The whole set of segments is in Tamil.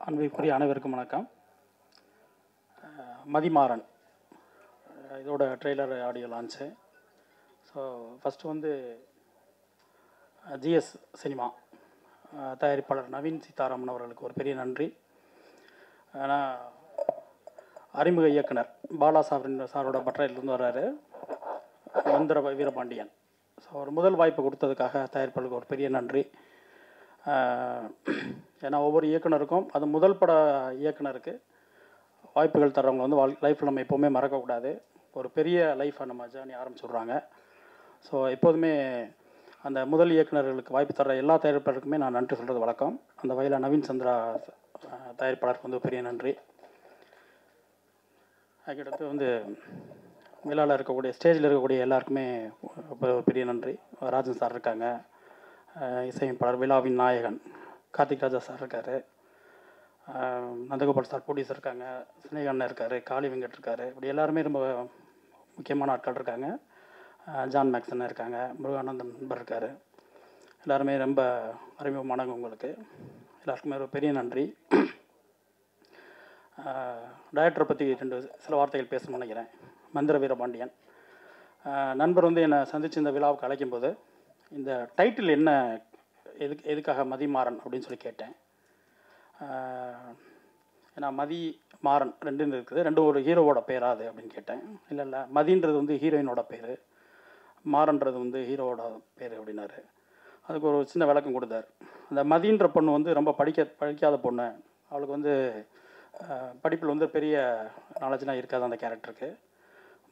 அன்பிற்குரிய அனைவருக்கும் வணக்கம். மதிமாறன் இதோட trailer audio launch. So first வந்து ஜிஎஸ் சினிமா தயாரிப்பாளர் நவீன் சீதாராமன் அவர்களுக்கு ஒரு பெரிய நன்றி. ஆனால் அறிமுக இயக்குனர் பாலா சாரோட பட்டறையிலிருந்து வர்றாரு மந்திர வீரபாண்டியன். ஸோ ஒரு முதல் வாய்ப்பு கொடுத்ததுக்காக தயாரிப்பாளருக்கு ஒரு பெரிய நன்றி. ஏன்னா ஒவ்வொரு இயக்குனருக்கும் அது முதல் பட இயக்குனருக்கு வாய்ப்புகள் தர்றவங்க வந்து லைஃப்பில் நம்ம எப்போவுமே மறக்கக்கூடாது. ஒரு பெரிய லைஃப்பை நம்ம ஜேர்னி ஆரம்பிச்சுடுறாங்க. ஸோ எப்போதுமே அந்த முதல் இயக்குனர்களுக்கு வாய்ப்பு தர்ற எல்லா தயாரிப்பாளருக்குமே நான் நன்றி சொல்கிறது வழக்கம். அந்த வகையில் நவீன் சந்திரா தயாரிப்பாளருக்கு வந்து பெரிய நன்றி. அதுக்கடுத்து வந்து விழாவில் இருக்கக்கூடிய ஸ்டேஜில் இருக்கக்கூடிய எல்லாருக்குமே பெரிய நன்றி. ராஜன் சார் இருக்காங்க, இசையமைப்பாளர் விழாவின் நாயகன் கார்த்திக் ராஜா சார் இருக்கார், நந்தகோபால் சார் ப்ரொடியூசர் இருக்காங்க, சினேகண்ணன் இருக்கார், காளி வெங்கட் இருக்கார். இப்படி எல்லாருமே ரொம்ப முக்கியமான ஆட்கள் இருக்காங்க. ஜான் மேக்ஸன் இருக்காங்க, முருகானந்தன் நண்பர் இருக்கார். எல்லாருமே ரொம்ப அறிமுகமானவங்க. உங்களுக்கு எல்லாருக்குமே ஒரு பெரிய நன்றி. டைரக்டரை பற்றி சில வார்த்தைகள் பேசணும்னு நினைக்கிறேன். மந்திர வீரபாண்டியன் நண்பர் வந்து என்னை சந்தித்து இந்த விழாவுக்கு அழைக்கும்போது இந்த டைட்டில் என்ன, எதுக்காக மதிமாறன் அப்படின்னு சொல்லி கேட்டேன். ஏன்னா மதி மாறன் ரெண்டுன்னு இருக்குது, ரெண்டும் ஒரு ஹீரோவோட பேராது அப்படின்னு கேட்டேன். இல்லை மதின்றது வந்து ஹீரோயினோட பேர், மாறன்றது வந்து ஹீரோவோட பேர் அப்படின்னாரு. அதுக்கு ஒரு சின்ன விளக்கம் கொடுத்தார். அந்த மதின்ற பொண்ணு வந்து ரொம்ப படிக்காத பொண்ணு, அவளுக்கு வந்து படிப்பில் வந்து பெரிய நாலேஜ்லாம் இருக்காது அந்த கேரக்டருக்கு.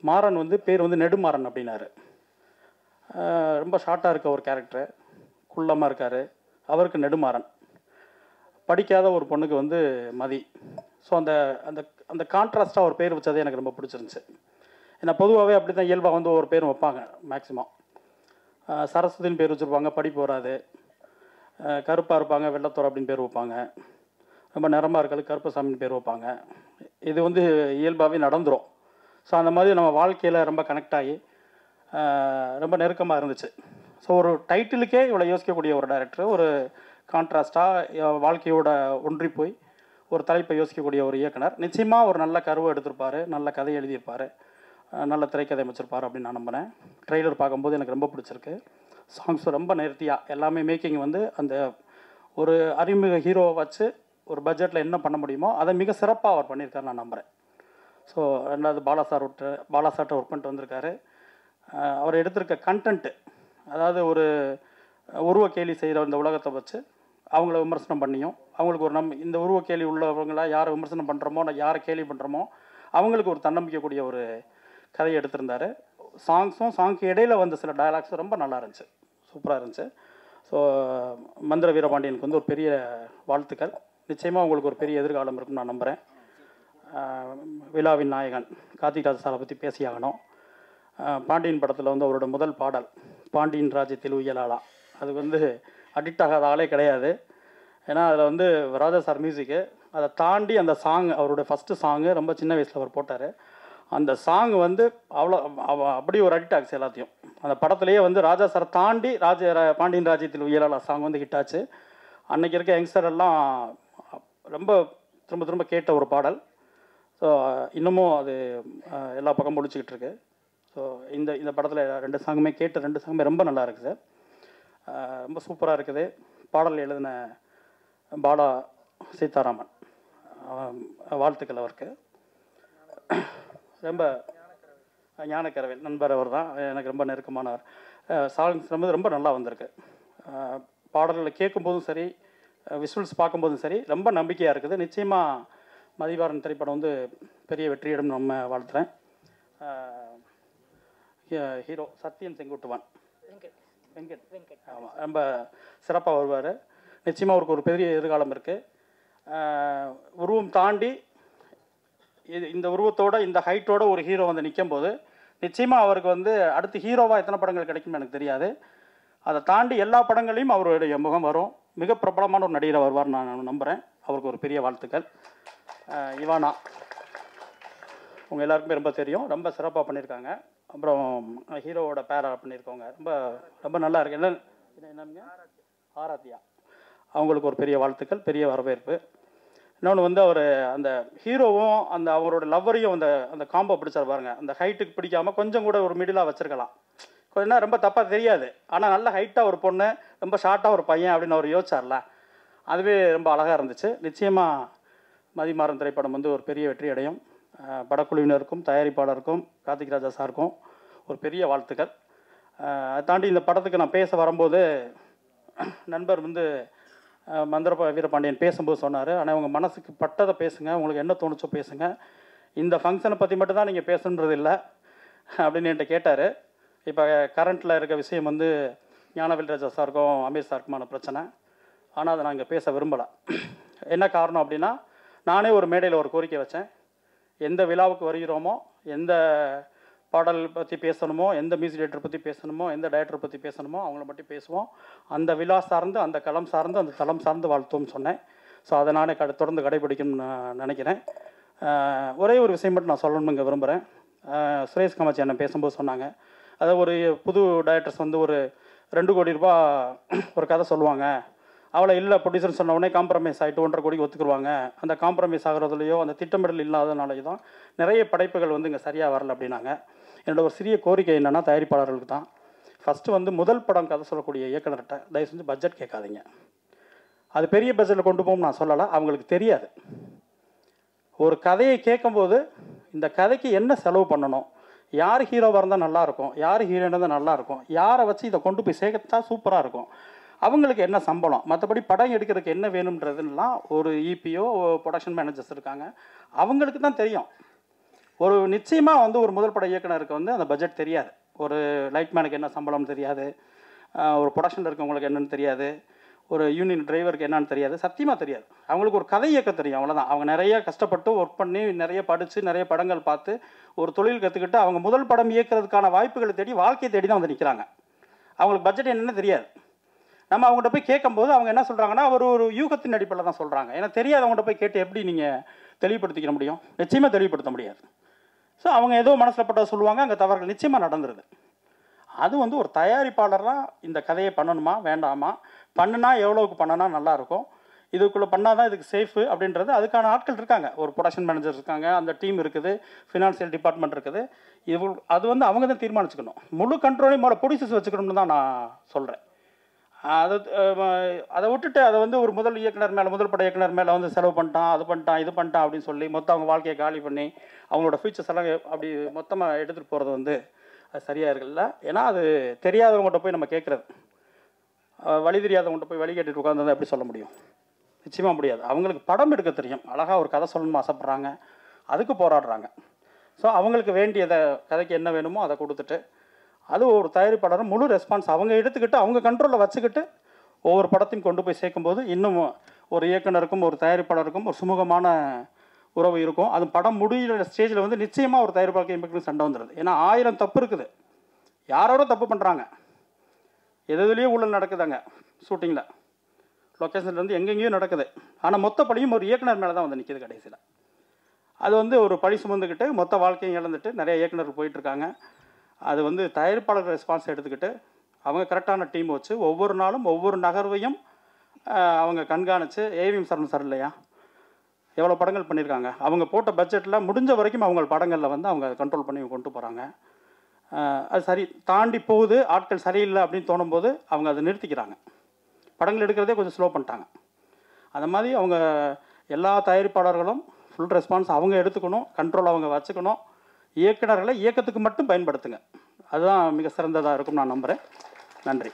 மாறன் வந்து பேர் வந்து நெடுமாறன் அப்படின்னாரு. ரொம்ப ஷார்ட்டாக இருக்க ஒரு கேரக்டரு, குள்ளமாக இருக்கார், அவருக்கு நெடுமாறன். படிக்காத ஒரு பொண்ணுக்கு வந்து மதி. ஸோ அந்த அந்த அந்த கான்ட்ராஸ்ட்டாக ஒரு பேர் வச்சதே எனக்கு ரொம்ப பிடிச்சிருந்துச்சு. ஏன்னா பொதுவாகவே அப்படி தான் இயல்பாக வந்து ஒரு பேர் வைப்பாங்க. மேக்ஸிமம் சரஸ்வதின்னு பேர் வச்சுருப்பாங்க, படிப்பு வராது. கருப்பாக இருப்பாங்க, வெள்ளத்தோர் அப்படின்னு பேர் வைப்பாங்க. ரொம்ப நிறமாக இருக்காது, கருப்பசாமின்னு பேர் வைப்பாங்க. இது வந்து இயல்பாகவே நடந்துடும். ஸோ அந்த மாதிரி நம்ம வாழ்க்கையில் ரொம்ப கனெக்ட் ஆகி ரொம்ப நெருக்கமாக இருந்துச்சு. ஸோ ஒரு டைட்டிலுக்கே இவ்வளோ யோசிக்கக்கூடிய ஒரு டைரக்டர், ஒரு கான்ட்ராஸ்ட்டாக வாழ்க்கையோட ஒன்றி போய் ஒரு தலைப்பை யோசிக்கக்கூடிய ஒரு இயக்குனர். நிச்சயமாக ஒரு நல்ல கருவை எடுத்திருப்பார், நல்ல கதை எழுதியிருப்பார், நல்ல திரைக்கதை அமைச்சிருப்பார் அப்படின்னு நான் நம்பினேன். ட்ரெய்லர் பார்க்கும்போது எனக்கு ரொம்ப பிடிச்சிருக்கு. சாங்ஸ் ரொம்ப நேர்த்தியாக எல்லாமே மேக்கிங் வந்து அந்த ஒரு அறிமுக ஹீரோவை வச்சு ஒரு பட்ஜெட்டில் என்ன பண்ண முடியுமோ அதை மிக சிறப்பாக அவர் பண்ணியிருக்காரு நான் நம்புகிறேன். ஸோ ரெண்டாவது பாலா சார்ட்ட ஒர்க் பண்ணிட்டு வந்திருக்காரு. அவர் எடுத்திருக்க கண்டென்ட்டு, அதாவது ஒரு உருவ கேலி செய்கிற இந்த உலகத்தை வச்சு அவங்கள விமர்சனம் பண்ணியும், அவங்களுக்கு ஒரு இந்த உருவ கேலி உள்ளவங்கள யாரை விமர்சனம் பண்ணுறோமோ, யாரை கேலி பண்ணுறோமோ அவங்களுக்கு ஒரு தன்னம்பிக்கக்கூடிய ஒரு கதையை எடுத்திருந்தார். சாங்க்கு இடையில் வந்த சில டயலாக்ஸும் ரொம்ப நல்லா இருந்துச்சு, சூப்பராக இருந்துச்சு. ஸோ மந்திர வீரபாண்டியனுக்கு வந்து ஒரு பெரிய வாழ்த்துக்கள். நிச்சயமாக உங்களுக்கு ஒரு பெரிய எதிர்காலம் இருக்குன்னு நான் நம்புகிறேன். விழாவின் நாயகன் கார்த்திக் ராஜ் சாரை பற்றி பேசியாகணும். பாண்டியன் படத்தில் வந்து அவரோட முதல் பாடல் பாண்டியன் ராஜ்யத்தில் உயலாளா, அது வந்து அடிக்ட் ஆகாத ஆளே கிடையாது. ஏன்னா அதில் வந்து ராஜா சார் மியூசிக்கு, அதை தாண்டி அந்த சாங், அவரோட ஃபஸ்ட்டு சாங்கு ரொம்ப சின்ன வயசில் அவர் போட்டார். அந்த சாங் வந்து அவ்வளோ அப்படி ஒரு அடிக்ட் ஆகுச்சு எல்லாத்தையும். அந்த படத்துலேயே வந்து ராஜா சார் தாண்டி பாண்டியன் ராஜ்யத்தில் உயலாளா சாங் வந்து ஹிட் ஆச்சு. அன்றைக்கி இருக்க யங்ஸ்டர் எல்லாம் ரொம்ப திரும்ப திரும்ப கேட்ட ஒரு பாடல். ஸோ இன்னமும் அது எல்லா பக்கம் முடிச்சுக்கிட்டு இருக்கு. ஸோ இந்த படத்தில் ரெண்டு சாங்குமே ரொம்ப நல்லா இருக்குது சார். ரொம்ப சூப்பராக இருக்குது. பாடல் எழுதின பாலா சீதாராமன், வாழ்த்துக்கள் அவருக்கு. ரொம்ப ஞானக்கரவேல் நண்பர் அவர் தான், எனக்கு ரொம்ப நெருக்கமானவர். சாங்ஸ் ரொம்ப நல்லா வந்திருக்கு. பாடல்களை கேட்கும்போதும் சரி, விஷுவல்ஸ் பார்க்கும்போதும் சரி ரொம்ப நம்பிக்கையாக இருக்குது. நிச்சயமாக மதிவாரன் திரைப்படம் வந்து பெரிய வெற்றியிடம் நம்ம வாழ்த்துறேன். ஹீரோ சத்யன் செங்குட்டுவான், வெங்கட் ஆமாம், ரொம்ப சிறப்பாக வருவார். நிச்சயமாக அவருக்கு ஒரு பெரிய எதிர்காலம் இருக்குது. உருவம் தாண்டி இந்த உருவத்தோட இந்த ஹைட்டோட ஒரு ஹீரோ வந்து நிற்கும்போது நிச்சயமாக அவருக்கு வந்து அடுத்து ஹீரோவாக எத்தனை படங்கள் கிடைக்கும்னு எனக்கு தெரியாது. அதை தாண்டி எல்லா படங்களையும் அவருடைய முகம் வரும். மிக பிரபலமான ஒரு நடிகரை வருவார் நான் நம்புகிறேன். அவருக்கு ஒரு பெரிய வாழ்த்துக்கள். இவானா உங்கள் எல்லாருக்குமே ரொம்ப தெரியும், ரொம்ப சிறப்பாக பண்ணியிருக்காங்க. அப்புறம் ஹீரோவோட பேரா பண்ணியிருக்கவங்க ரொம்ப ரொம்ப நல்லா இருக்கு. என்னங்க ஆராத்தியா, அவங்களுக்கு ஒரு பெரிய வாழ்த்துக்கள், பெரிய வரவேற்பு. இன்னொன்று வந்து அவர் அந்த ஹீரோவும் அந்த அவரோட லவ்வரையும் அந்த அந்த காம்போ பிடிச்சார் பாருங்க. அந்த ஹைட்டுக்கு பிடிக்காமல் கொஞ்சம் கூட ஒரு மிடிலாக வச்சுருக்கலாம். கொஞ்சம் ரொம்ப தப்பாக தெரியாது. ஆனால் நல்ல ஹைட்டாக ஒரு பொண்ணு, ரொம்ப ஷார்ட்டாக ஒரு பையன் அப்படின்னு அவர் யோசிச்சார்ல, அதுவே ரொம்ப அழகாக இருந்துச்சு. நிச்சயமாக மதிமாறன் திரைப்படம் வந்து ஒரு பெரிய வெற்றி அடையும். படக்குழுவினருக்கும் தயாரிப்பாளருக்கும் கார்த்திக் ராஜா சாருக்கும் ஒரு பெரிய வாழ்த்துக்கள். அதை தாண்டி இந்த படத்துக்கு நான் பேச வரும்போது நண்பர் வந்து மந்திர வீரபாண்டியன் பேசும்போது சொன்னார், ஆனால் உங்கள் மனசுக்கு பட்டதை பேசுங்க, உங்களுக்கு என்ன தோணுச்சோ பேசுங்க, இந்த ஃபங்க்ஷனை பற்றி மட்டும்தான் நீங்கள் பேசணுன்றது இல்லை அப்படின்னு என்கிட்ட கேட்டார். இப்போ கரண்ட்டில் இருக்க விஷயம் வந்து ஞானவேல் ராஜா சாருக்கும் அமீர் சாருக்குமான பிரச்சனை. ஆனால் அதை நான் இங்கே பேச விரும்பலை. என்ன காரணம் அப்படின்னா, நானே ஒரு மேடையில் ஒரு கோரிக்கை வச்சேன். எந்த விழாவுக்கு வருகிறோமோ, எந்த பாடல் பற்றி பேசணுமோ, எந்த மியூசிக் டைரக்டர் பற்றி பேசணுமோ, எந்த டைரக்டர் பற்றி பேசணுமோ அவங்கள பற்றி பேசுவோம். அந்த விழா சார்ந்து, அந்த களம் சார்ந்து, அந்த தளம் சார்ந்து வாழ்த்துவோம்னு சொன்னேன். ஸோ அதை நானே தொடர்ந்து கடைபிடிக்கணும்னு நான் நினைக்கிறேன். ஒரே ஒரு விஷயம் மட்டும் நான் சொல்லணுங்க விரும்புகிறேன். சுரேஷ் காமாட்சி அண்ணன் பேசும்போது சொன்னாங்க, அதாவது ஒரு புது டைரக்டர்ஸ் வந்து ஒரு 2 கோடி ரூபா ஒரு கதை சொல்லுவாங்க, அவளை இல்லை ப்ரொடியூசர் சொன்ன உடனே காம்ப்ரமைஸ் ஆகிட்டு 1.5 கோடிக்கு ஒத்துக்குருவாங்க. அந்த காம்ப்ரமைஸ் ஆகிறதுலையோ அந்த திட்டமிடல் இல்லாதனாலேயோ தான் நிறைய படைப்புகள் வந்து இங்கே சரியாக வரல அப்படின்னாங்க. என்னோட ஒரு சிறிய கோரிக்கை என்னென்னா, தயாரிப்பாளர்களுக்கு தான், ஃபஸ்ட்டு வந்து முதல் படம் கதை சொல்லக்கூடிய இயக்குனர்கிட்ட தயவு செஞ்சு பட்ஜெட் கேட்காதீங்க. அது பெரிய பட்ஜெட்டில் கொண்டு போகும் நான் சொல்லலை, அவங்களுக்கு தெரியாது. ஒரு கதையை கேட்கும்போது இந்த கதைக்கு என்ன செலவு பண்ணணும், யார் ஹீரோவாக இருந்தால் நல்லாயிருக்கும், யார் ஹீரோயினாக இருந்தால் நல்லாயிருக்கும், யாரை வச்சு இதை கொண்டு போய் சேர்க்கத்தா சூப்பராக இருக்கும், அவங்களுக்கு என்ன சம்பளம், மற்றபடி படம் எடுக்கிறதுக்கு என்ன வேணுன்றதுலாம் ஒரு இபிஓ ப்ரொடக்ஷன் மேனேஜர்ஸ் இருக்காங்க, அவங்களுக்கு தான் தெரியும். ஒரு நிச்சயமாக வந்து ஒரு முதல் பட இயக்குனருக்கு வந்து அந்த பட்ஜெட் தெரியாது. ஒரு லைட்மேனுக்கு என்ன சம்பளம்னு தெரியாது, ஒரு ப்ரொடக்ஷனில் இருக்கவங்களுக்கு என்னென்னு தெரியாது, ஒரு யூனியன் டிரைவருக்கு என்னன்னு தெரியாது, சத்தியமாக தெரியாது. அவங்களுக்கு ஒரு கதை இயக்க தெரியும், அவ்வளோதான். அவங்க நிறைய கஷ்டப்பட்டு ஒர்க் பண்ணி நிறைய படித்து நிறைய படங்கள் பார்த்து ஒரு தொழில் கற்றுக்கிட்டு அவங்க முதல் படம் இயக்கிறதுக்கான வாய்ப்புகளை தேடி வாழ்க்கையை தேடி தான் வந்து நிற்கிறாங்க. அவங்களுக்கு பட்ஜெட் என்னென்னு தெரியாது. நம்ம அவங்ககிட்ட போய் கேட்கும்போது அவங்க என்ன சொல்கிறாங்கன்னா, ஒரு யூகத்தின் அடிப்படையில் தான் சொல்கிறாங்க. ஏன்னா தெரியாதவங்கள்ட்ட போய் கேட்டு எப்படி நீங்கள் தெளிவுபடுத்திக்க முடியும்? நிச்சயமாக தெளிவுபடுத்த முடியாது. ஸோ அவங்க ஏதோ மனசில் பட்டதை சொல்லுவாங்க, அங்கே தவறுகள் நிச்சயமாக நடந்துருது. அது வந்து ஒரு தயாரிப்பாளராக இந்த கதையை பண்ணணுமா வேண்டாமா, பண்ணுனா எவ்வளோவுக்கு பண்ணனா நல்லாயிருக்கும், இதுக்குள்ளே பண்ணால் தான் இதுக்கு சேஃபு அப்படின்றது அதுக்கான ஆட்கள் இருக்காங்க. ஒரு ப்ரொடக்ஷன் மேனேஜர் இருக்காங்க, அந்த டீம் இருக்குது, ஃபினான்ஷியல் டிபார்ட்மெண்ட் இருக்குது. அது வந்து அவங்க தான் தீர்மானிச்சுக்கணும். முழு கண்ட்ரோலையும் மேலே ப்ரொடியூசர்ஸ் வச்சுக்கணும்னு தான் நான் சொல்கிறேன். அதை விட்டுட்டு அதை வந்து ஒரு முதல் இயக்குனர் மேலே, முதல் பட இயக்குனர் மேலே வந்து செலவு பண்ணிட்டான், அது பண்ணிட்டான், இது பண்ணிட்டான் அப்படின்னு சொல்லி மொத்தம் அவங்க வாழ்க்கையை காலி பண்ணி அவங்களோட ஃபியூச்சர்ஸ் எல்லாம் அப்படி மொத்தமாக எடுத்துகிட்டு போகிறது வந்து அது சரியாக இருக்குல்ல. ஏன்னா அது தெரியாதவங்கள்ட்ட போய் நம்ம கேட்குறது, வழி தெரியாதவங்கள்ட்ட போய் வழி கேட்டுட்டு உட்காந்து எப்படி சொல்ல முடியும்? நிச்சயமாக முடியாது. அவங்களுக்கு படம் எடுக்க தெரியும், அழகாக ஒரு கதை சொல்லணும்னு ஆசைப்பட்றாங்க, அதுக்கு போராடுறாங்க. ஸோ அவங்களுக்கு வேண்டியதை கதைக்கு என்ன வேணுமோ அதை கொடுத்துட்டு, அது ஒரு தயாரிப்பாளரும் முழு ரெஸ்பான்ஸ் அவங்க எடுத்துக்கிட்டு அவங்க கண்ட்ரோலில் வச்சுக்கிட்டு ஒவ்வொரு படத்தையும் கொண்டு போய் சேர்க்கும்போது இன்னும் ஒரு இயக்குனருக்கும் ஒரு தயாரிப்பாளருக்கும் ஒரு சுமூகமான உறவு இருக்கும். அது படம் முடிகிற ஸ்டேஜில் வந்து நிச்சயமாக ஒரு தயாரிப்பாளருக்கு இம்பெக்ட் சண்டை வந்துடுது. ஏன்னா 1000 தப்பு இருக்குது, யாரோட தப்பு பண்ணுறாங்க, எதுலேயே ஊழல் நடக்குதாங்க, ஷூட்டிங்கில் லொக்கேஷன்லேருந்து எங்கெங்கேயும் நடக்குது. ஆனால் மொத்த பழியும் ஒரு இயக்குனர் மேலே தான் வந்து நிற்கிது கடைசியில். அது வந்து ஒரு பழி சுமந்துக்கிட்டு மொத்த வாழ்க்கையும் இழந்துட்டு நிறைய இயக்குனர் போயிட்டுருக்காங்க. அது வந்து தயாரிப்பாளர் ரெஸ்பான்ஸ் எடுத்துக்கிட்டு அவங்க கரெக்டான டீம் வச்சு ஒவ்வொரு நாளும் ஒவ்வொரு நகர்வையும் அவங்க கண்காணித்து, ஏவிஎம் சரண் சார் இல்லையா, எவ்வளோ படங்கள் பண்ணியிருக்காங்க, அவங்க போட்ட பட்ஜெட்டில் முடிஞ்ச வரைக்கும் அவங்க படங்களில் வந்து அவங்க கண்ட்ரோல் பண்ணி கொண்டு போகிறாங்க. அது சரி தாண்டி போகுது, ஆட்கள் சரியில்லை அப்படின்னு தோணும்போது அவங்க அதை நிறுத்திக்கிறாங்க. படங்கள் எடுக்கிறதே கொஞ்சம் ஸ்லோ பண்ணிட்டாங்க. அந்த மாதிரி அவங்க எல்லா தயாரிப்பாளர்களும் ஃபுல் ரெஸ்பான்ஸ் அவங்க எடுத்துக்கணும், கண்ட்ரோல் அவங்க வச்சுக்கணும். இயக்குனர்களை இயக்கத்துக்கு மட்டும் பயன்படுத்துங்க, அதுதான் மிக சிறந்ததாக இருக்கும் நான் நம்புகிறேன். நன்றி.